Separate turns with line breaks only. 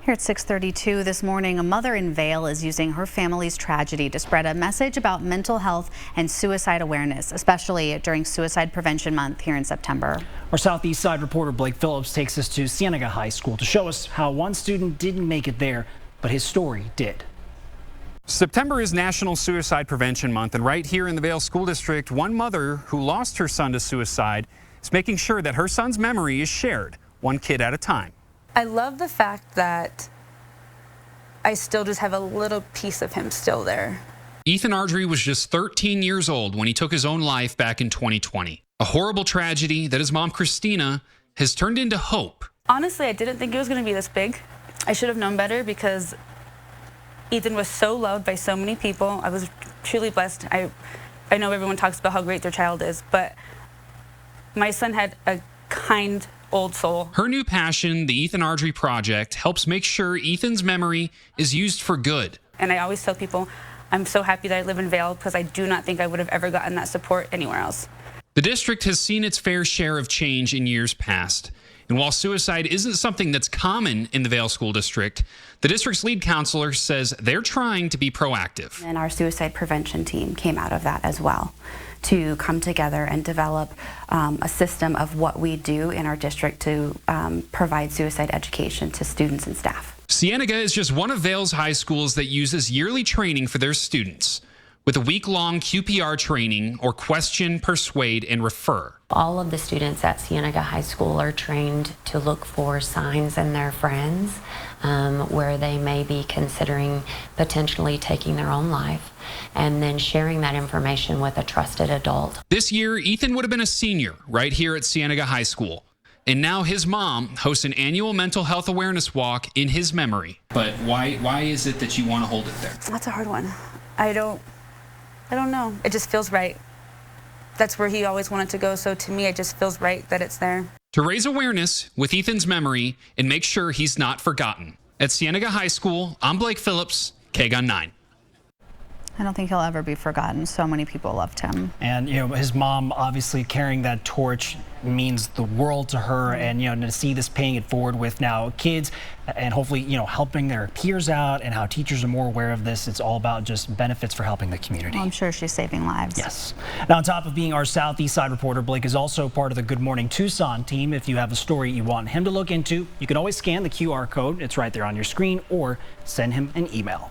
Here at 6:32 this morning, a mother in Vail is using her family's tragedy to spread a message about mental health and suicide awareness, especially during Suicide Prevention Month here in September.
Our Southeast Side reporter Blake Phillips takes us to Cienega High School to show us how one student didn't make it there, but his story did.
September is National Suicide Prevention Month, and right here in the Vail School District, one mother who lost her son to suicide is making sure that her son's memory is shared, one kid at a time.
I love the fact that I still just have a little piece of him still there.
Ethan Ardrey was just 13 years old when he took his own life back in 2020. A horrible tragedy that his mom, Christina, has turned into hope.
Honestly, I didn't think it was going to be this big. I should have known better because Ethan was so loved by so many people. I was truly blessed. I know everyone talks about how great their child is, but my son had a kind old soul.
Her new passion, the Ethan Ardrey Project, helps make sure Ethan's memory is used for good.
And I always tell people, I'm so happy that I live in Vail because I do not think I would have ever gotten that support anywhere else.
The district has seen its fair share of change in years past. And while suicide isn't something that's common in the Vail School District, the district's lead counselor says they're trying to be proactive.
And our suicide prevention team came out of that as well, to come together and develop a system of what we do in our district to provide suicide education to students and staff.
Cienega is just one of Vail's high schools that uses yearly training for their students, with a week-long QPR training or question, persuade, and refer.
All of the students at Cienega High School are trained to look for signs in their friends where they may be considering potentially taking their own life, and then sharing that information with a trusted adult.
This year, Ethan would have been a senior right here at Cienega High School. And now his mom hosts an annual mental health awareness walk in his memory. But why is it that you want to hold it there?
That's a hard one. I don't know. It just feels right. That's where he always wanted to go, so to me it just feels right that it's there.
To raise awareness with Ethan's memory and make sure he's not forgotten. At Cienega High School, I'm Blake Phillips, KGUN 9.
I don't think he'll ever be forgotten. So many people loved him.
And, his mom obviously carrying that torch means the world to her. And, to see this paying it forward with now kids and hopefully, helping their peers out and how teachers are more aware of this. It's all about just benefits for helping the community.
Well, I'm sure she's saving lives.
Yes. Now, on top of being our Southeast Side reporter, Blake is also part of the Good Morning Tucson team. If you have a story you want him to look into, you can always scan the QR code. It's right there on your screen, or send him an email.